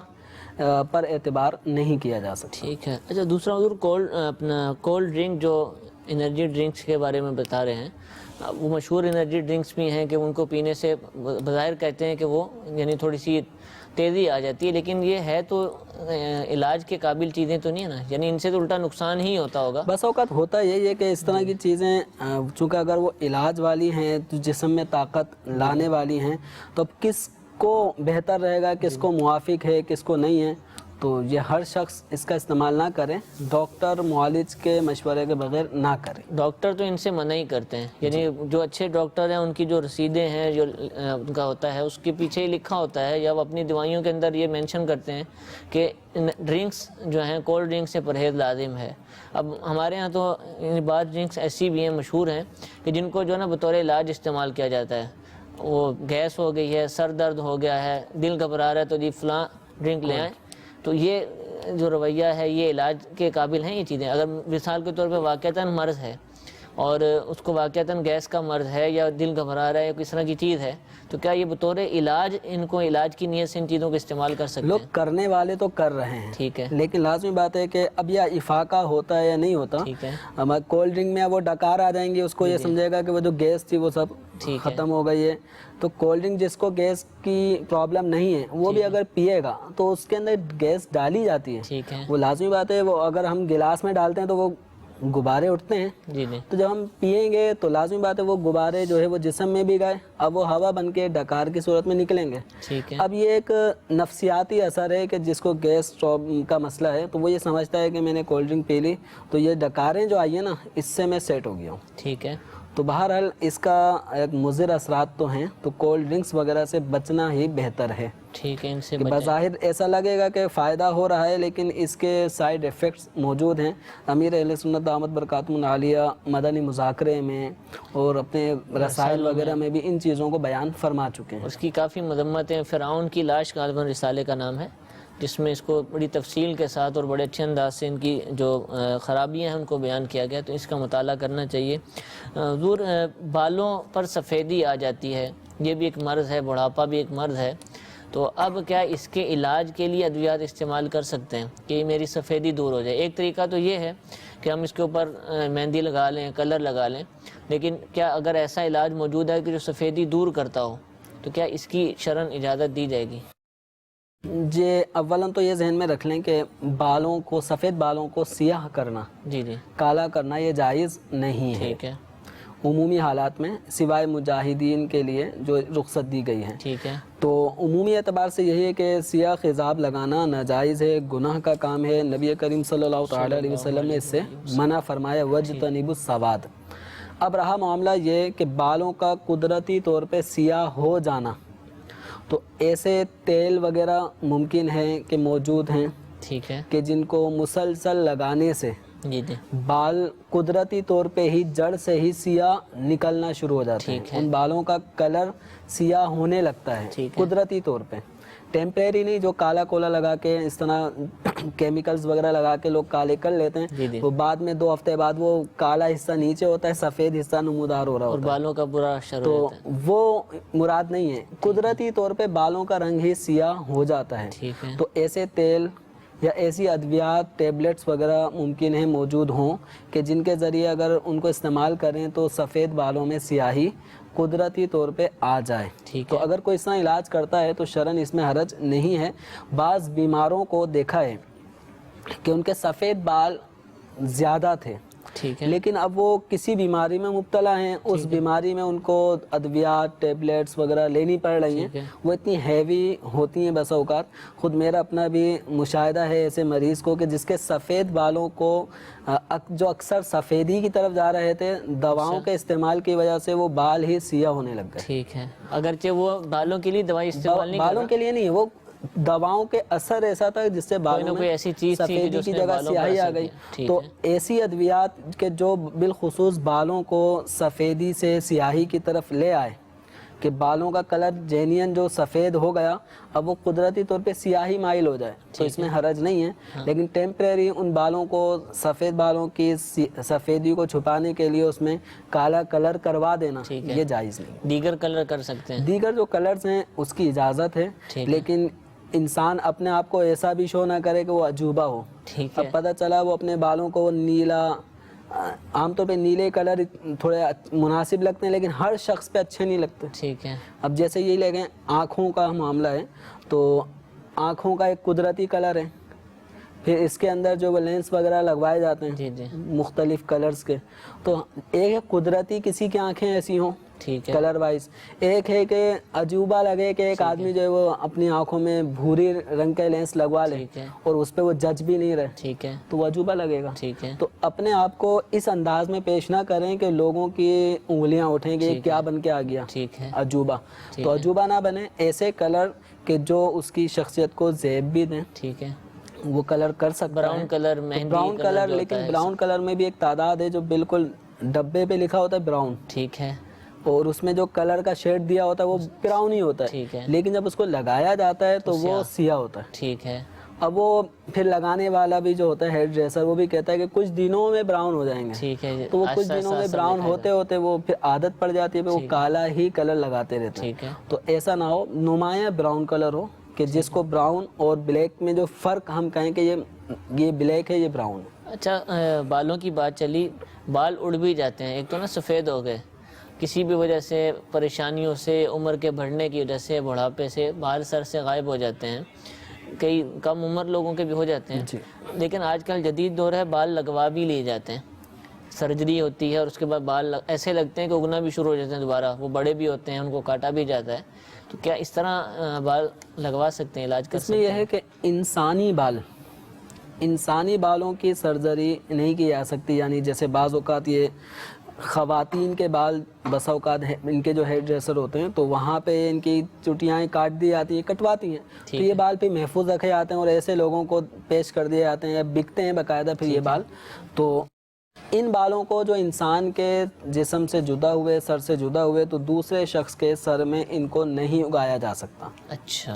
پر اعتبار نہیں کیا جا سکتا. ٹھیک ہے. اچھا دوسرا حضور کولڈ ڈرنک جو انرجی ڈرنکس کے بارے میں بتا رہے ہیں، وہ مشہور انرجی ڈرنکس بھی ہیں کہ ان کو پینے سے بظاہر کہتے ہیں کہ وہ یعنی تھوڑی سی تیزی آ جاتی ہے، لیکن یہ ہے تو علاج کے قابل چیزیں تو نہیں ہے نا، یعنی ان سے تو الٹا نقصان ہی ہوتا ہوگا. بس اوقات ہوتا یہی ہے کہ اس طرح کی چیزیں چونکہ اگر وہ علاج والی ہیں تو جسم میں طاقت لانے والی ہیں، تو اب کس کو بہتر رہے گا، کس کو موافق ہے، کس کو نہیں ہے. تو یہ ہر شخص اس کا استعمال نہ کرے، ڈاکٹر معالج کے مشورے کے بغیر نہ کرے. ڈاکٹر تو ان سے منع ہی کرتے ہیں، یعنی جو اچھے ڈاکٹر ہیں ان کی جو رسیدیں ہیں جو ان کا ہوتا ہے اس کے پیچھے ہی لکھا ہوتا ہے، یا وہ اپنی دوائیوں کے اندر یہ مینشن کرتے ہیں کہ ڈرنکس جو ہیں کولڈ ڈرنکس سے پرہیز لازم ہے. اب ہمارے ہاں تو بعض ڈرنکس ایسی بھی ہیں مشہور ہیں کہ جن کو جو ہے نا بطور علاج استعمال کیا جاتا ہے. وہ گیس ہو گئی ہے، سر درد ہو گیا ہے، دل گھبرا رہا ہے تو جی فلاں ڈرنک لے آئیں. تو یہ جو رویہ ہے یہ علاج کے قابل ہیں یہ چیزیں. اگر مثال کے طور پہ واقعتاً مرض ہے اور اس کو واقعتاً گیس کا مرض ہے یا دل گھبرا رہا ہے یا کس طرح کی چیز ہے، تو کیا یہ بطور علاج ان کو علاج کی نیت سے ان چیزوں کو استعمال کر سکتے لوگ ہیں؟ کرنے والے تو کر رہے ہیں، ٹھیک ہے، لیکن لازمی بات ہے کہ اب یہ افاقہ ہوتا ہے یا نہیں ہوتا. ٹھیک ہے، ہمارے کولڈ ڈرنک میں وہ ڈکار آ جائیں گے، اس کو یہ سمجھے گا کہ وہ جو گیس تھی وہ سب ختم ہو گئی ہے. تو کولڈ ڈرنک جس کو گیس کی پرابلم نہیں ہے وہ بھی اگر پیے گا تو اس کے اندر گیس ڈالی جاتی ہے. ٹھیک ہے، وہ لازمی بات ہے، وہ اگر ہم گلاس میں ڈالتے ہیں تو وہ غبارے اٹھتے ہیں. جی جی، تو جب ہم پیئیں گے تو لازمی بات ہے وہ غبارے جو ہے وہ جسم میں بھی گئے، اب وہ ہوا بن کے ڈکار کی صورت میں نکلیں گے. ٹھیک ہے، اب یہ ایک نفسیاتی اثر ہے کہ جس کو گیس کا مسئلہ ہے تو وہ یہ سمجھتا ہے کہ میں نے کولڈ ڈرنک پی لی تو یہ ڈکاریں جو آئی ہیں نا اس سے میں سیٹ ہو گیا ہوں. ٹھیک ہے، تو بہرحال اس کا ایک مضر اثرات تو ہیں، تو کولڈ ڈرنکس وغیرہ سے بچنا ہی بہتر ہے. ٹھیک ہے، ان سے کہ بچیں. بظاہر ایسا لگے گا کہ فائدہ ہو رہا ہے لیکن اس کے سائیڈ ایفیکٹس موجود ہیں. امیر اہل سنت دامت برکاتہم العالیہ مدنی مذاکرے میں اور اپنے رسائل وغیرہ میں بھی ان چیزوں کو بیان فرما چکے ہیں. اس کی کافی مذمتیں، فرعون کی لاش غالباً رسالے کا نام ہے، جس میں اس کو بڑی تفصیل کے ساتھ اور بڑے اچھے انداز سے ان کی جو خرابیاں ہیں ان کو بیان کیا گیا، تو اس کا مطالعہ کرنا چاہیے. حضور، بالوں پر سفیدی آ جاتی ہے، یہ بھی ایک مرض ہے، بڑھاپا بھی ایک مرض ہے، تو اب کیا اس کے علاج کے لیے ادویات استعمال کر سکتے ہیں کہ میری سفیدی دور ہو جائے؟ ایک طریقہ تو یہ ہے کہ ہم اس کے اوپر مہندی لگا لیں، کلر لگا لیں، لیکن کیا اگر ایسا علاج موجود ہے کہ جو سفیدی دور کرتا ہو تو کیا اس کی شرعاً اجازت دی جائے گی؟ جی، اولاً تو یہ ذہن میں رکھ لیں کہ بالوں کو، سفید بالوں کو سیاہ کرنا، جی جی، کالا کرنا یہ جائز نہیں ہے ٹھیک ہے، عمومی حالات میں، سوائے مجاہدین کے لیے جو رخصت دی گئی ہے. ٹھیک ہے، تو عمومی اعتبار سے یہی ہے کہ سیاہ خضاب لگانا ناجائز ہے، گناہ کا کام ہے. نبی کریم صلی اللہ تعالیٰ علیہ وسلم نے اس سے منع فرمایا، وجتنبوا السواد. اب رہا معاملہ یہ کہ بالوں کا قدرتی طور پہ سیاہ ہو جانا، تو ایسے تیل وغیرہ ممکن ہے کہ موجود ہیں ٹھیک ہے، کہ جن کو مسلسل لگانے سے جی جی، بال قدرتی طور پہ ہی جڑ سے ہی سیاہ نکلنا شروع ہو جاتے ہیں. ان بالوں کا کلر سیاہ ہونے لگتا ہے قدرتی طور پہ، ٹیمپریری نہیں. جو کالا کولا لگا کے اس طرح کیمیکلز وغیرہ لگا کے لوگ کالے کر لیتے ہیں، وہ بعد میں 2 ہفتے بعد وہ کالا حصہ نیچے ہوتا ہے، سفید حصہ نمودار ہو رہا ہوتا ہے، بالوں کا برا اثر تو ہوتا ہے. وہ مراد نہیں ہے. قدرتی طور پہ بالوں کا رنگ ہی سیاہ ہو جاتا ہے. ٹھیک ہے، تو ایسے تیل یا ایسی ادویات، ٹیبلٹس وغیرہ ممکن ہیں موجود ہوں کہ جن کے ذریعے اگر ان کو استعمال کریں تو سفید بالوں میں سیاہی قدرتی طور پہ آ جائے. تو اگر کوئی اس طرح علاج کرتا ہے تو شرعاً اس میں حرج نہیں ہے. بعض بیماروں کو دیکھا ہے کہ ان کے سفید بال زیادہ تھے، ٹھیک ہے، لیکن اب وہ کسی بیماری میں مبتلا ہیں، اس بیماری میں ان کو ادویات، ٹیبلٹس وغیرہ لینی پڑ رہی ہیں، وہ اتنی ہیوی ہوتی ہیں بسا اوقات. خود میرا اپنا بھی مشاہدہ ہے ایسے مریض کو کہ جس کے سفید بالوں کو جو اکثر سفیدی کی طرف جا رہے تھے، دواؤں کے استعمال کی وجہ سے وہ بال ہی سیاہ ہونے لگ گئے. ٹھیک ہے، اگرچہ وہ بالوں کے لیے دوائی استعمال نہیں بالوں کے لیے نہیں، وہ دواؤں کے اثر ایسا تھا جس سے بالوں میں ایسی چیز سفیدی کی جگہ سیاہی آ گئی. تو ایسی ادویات کے جو بالخصوص بالوں کو سفیدی سے سیاہی کی طرف لے آئے کہ بالوں کا کلر جینین جو سفید ہو گیا اب وہ قدرتی طور پہ سیاہی مائل ہو جائے، تو اس میں حرج نہیں ہے. لیکن ٹیمپریری ان بالوں کو، سفید بالوں کی سفیدی کو چھپانے کے لیے اس میں کالا کلر کروا دینا یہ جائز نہیں. دیگر کلر کر سکتے ہیں، دیگر جو کلرز ہیں اس کی اجازت ہے، لیکن انسان اپنے آپ کو ایسا بھی شو نہ کرے کہ وہ عجوبہ ہو. اب پتہ چلا وہ اپنے بالوں کو نیلا، عام طور پہ نیلے کلر تھوڑے مناسب لگتے ہیں لیکن ہر شخص پہ اچھے نہیں لگتے. ٹھیک ہے، اب جیسے یہی لے گئے آنکھوں کا معاملہ ہے، تو آنکھوں کا ایک قدرتی کلر ہے، پھر اس کے اندر جو لینس وغیرہ لگوائے جاتے ہیں مختلف کلرز کے، تو ایک ہے قدرتی کسی کی آنکھیں ایسی ہوں کلر وائز، ایک ہے کہ عجوبہ لگے کہ ایک آدمی جو ہے وہ اپنی آنکھوں میں بھوری رنگ کے لینس لگوا لے اور اس پہ وہ جج بھی نہیں رہے، تو وہ عجوبہ لگے گا. تو اپنے آپ کو اس انداز میں پیش نہ کریں کہ لوگوں کی انگلیاں اٹھیں کہ کیا بن کے آ گیا عجوبہ. تو عجوبہ نہ بنے، ایسے کلر کہ جو اس کی شخصیت کو زیب بھی دیں، وہ کلر کر سکتا ہے. براؤن کلر، براؤن کلر، لیکن براؤن کلر میں بھی ایک تعداد ہے جو بالکل ڈبے پہ لکھا ہوتا ہے براؤن، ٹھیک ہے، اور اس میں جو کلر کا شیڈ دیا ہوتا ہے وہ براؤن ہی ہوتا ہے، لیکن جب اس کو لگایا جاتا ہے تو وہ سیاہ ہوتا ہے. ٹھیک ہے، اب وہ پھر لگانے والا بھی جو ہوتا ہے ہیئر ڈریسر وہ بھی کہتا ہے کہ کچھ دنوں میں براؤن ہو جائیں گے. ٹھیک ہے. تو وہ کچھ دنوں میں براؤن ہوتے ہوتے وہ پھر عادت پڑ جاتی ہے پھر وہ کالا ہی کلر لگاتے رہتے ہیں. ٹھیک ہے. تو ایسا نہ ہو, نمایاں براؤن کلر ہو کہ جس کو براؤن اور بلیک میں جو فرق ہم کہیں کہ یہ بلیک ہے یہ براؤن ہے. اچھا, بالوں کی بات چلی, بال اڑ بھی جاتے ہیں, ایک تو نا سفید ہو گئے کسی بھی وجہ سے, پریشانیوں سے, عمر کے بڑھنے کی وجہ سے, بڑھاپے سے بال سر سے غائب ہو جاتے ہیں, کئی کم عمر لوگوں کے بھی ہو جاتے ہیں. لیکن آج کل جدید دور ہے, بال لگوا بھی لیے جاتے ہیں, سرجری ہوتی ہے اور اس کے بعد بال ایسے لگتے ہیں کہ اگنا بھی شروع ہو جاتے ہیں دوبارہ, وہ بڑے بھی ہوتے ہیں, ان کو کاٹا بھی جاتا ہے. تو کیا اس طرح بال لگوا سکتے ہیں, علاج کر سکتے ہیں؟ اس میں یہ ہے کہ انسانی بالوں کی سرجری نہیں کی جا سکتی, یعنی جیسے بعض اوقات یہ خواتین کے بال بسا اوقات ان کے جو ہیئر ڈریسر ہوتے ہیں تو وہاں پہ ان کی چٹیاں کاٹ دی جاتی ہیں, کٹواتی ہیں, تو یہ بال پھر محفوظ رکھے جاتے ہیں اور ایسے لوگوں کو پیش کر دیے جاتے ہیں, بکتے ہیں باقاعدہ پھر یہ بال. تو ان بالوں کو جو انسان کے جسم سے جدا ہوئے, سر سے جدا ہوئے, تو دوسرے شخص کے سر میں ان کو نہیں اگایا جا سکتا. اچھا.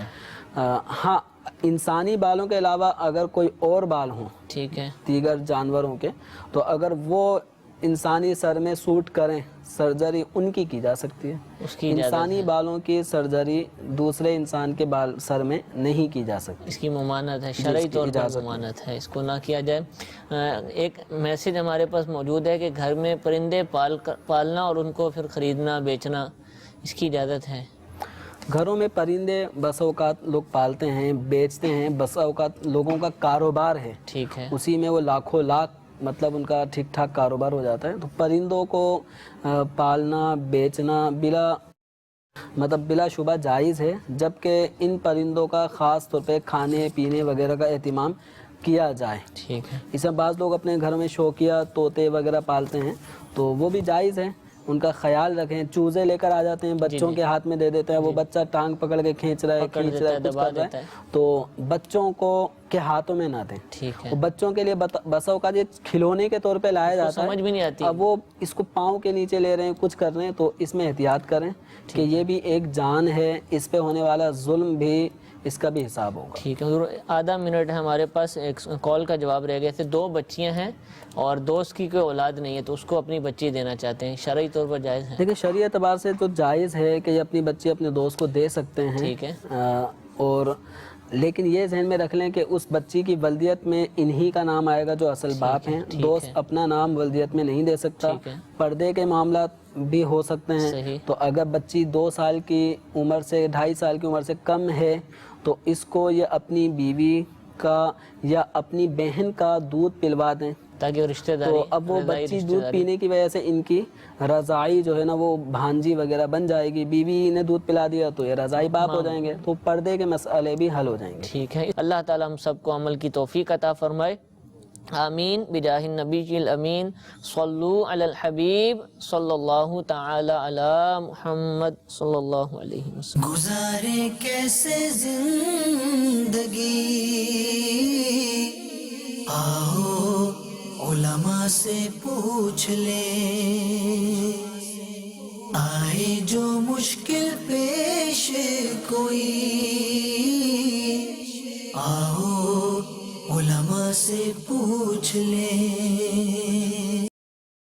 ہاں, انسانی بالوں کے علاوہ اگر کوئی اور بال ہوں, ٹھیک ہے, دیگر جانوروں کے, تو اگر وہ انسانی سر میں سوٹ کریں, سرجری ان کی جا سکتی ہے. انسانی بالوں کی سرجری دوسرے انسان کے بال سر میں نہیں کی جا سکتی. اس کی ممانعت ہے, شرعی طور پر ممانعت ہے, اس کو نہ کیا جائے. ایک میسیج ہمارے پاس موجود ہے کہ گھر میں پرندے پالنا اور ان کو پھر خریدنا بیچنا, اس کی اجازت ہے؟ گھروں میں پرندے بسا اوقات لوگ پالتے ہیں, بیچتے ہیں, بسا اوقات لوگوں کا کاروبار ہے. ٹھیک ہے. اسی میں وہ لاکھوں لاکھ مطلب ان کا ٹھیک ٹھاک کاروبار ہو جاتا ہے. تو پرندوں کو پالنا بیچنا بلا شبہ جائز ہے, جبکہ ان پرندوں کا خاص طور پہ کھانے پینے وغیرہ کا اہتمام کیا جائے. ٹھیک ہے. اس میں بعض لوگ اپنے گھروں میں شوقیہ طوطے وغیرہ پالتے ہیں, تو وہ بھی جائز ہے, ان کا خیال رکھیں. چوزے لے کر آ جاتے ہیں, بچوں کے ہاتھ میں دے دیتے ہیں, وہ بچہ ٹانگ پکڑ کے کھینچ رہا ہے, کچھ کر رہا ہے, تو بچوں کے ہاتھوں میں نہ دیں. ٹھیک ہے. بچوں کے لیے بسا اوقات یہ کھلونے کے طور پہ لایا جاتا ہے, سمجھ بھی نہیں آتی, اب وہ اس کو پاؤں کے نیچے لے رہے ہیں, کچھ کر رہے ہیں, تو اس میں احتیاط کریں کہ یہ بھی ایک جان ہے, اس پہ ہونے والا ظلم بھی اس کا بھی حساب ہوگا. ٹھیک ہے. آدھا منٹ ہے ہمارے پاس, ایک کال کا جواب رہ گیا تھے. 2 بچیاں ہیں اور دوست کی کوئی اولاد نہیں ہے, تو اس کو اپنی بچی دینا چاہتے ہیں, شرعی طور پر جائز ہے؟ دیکھیں, شرعی اعتبار سے تو جائز ہے کہ یہ اپنی بچی اپنے دوست کو دے سکتے ہیں. ٹھیک ہے. اور لیکن یہ ذہن میں رکھ لیں کہ اس بچی کی ولدیت میں انہی کا نام آئے گا جو اصل باپ ہیں. دوست اپنا نام ولدیت میں نہیں دے سکتا. پردے کے معاملات بھی ہو سکتے ہیں. تو اگر بچی 2 سال کی عمر سے 2.5 سال کی عمر سے کم ہے تو اس کو یہ اپنی بیوی کا یا اپنی بہن کا دودھ پلوا دیں, تاکہ رشتہ داری. تو اب وہ بچی دودھ پینے کی وجہ سے ان کی رضائی جو ہے نا وہ بھانجی وغیرہ بن جائے گی. بیوی نے دودھ پلا دیا تو یہ رضائی باپ ہو جائیں گے, تو پردے کے مسئلے بھی حل ہو جائیں گے. ٹھیک ہے. اللہ تعالی ہم سب کو عمل کی توفیق عطا فرمائے. آمین بجاہ النبی الامین. صلو علی الحبیب صلی اللہ تعالی علی محمد صلی اللہ علیہ وسلم. گزارے کیسے زندگی, آؤ علماء سے پوچھ لیں, آئے جو مشکل پیش کوئی, آؤ علماء سے پوچھ لیں.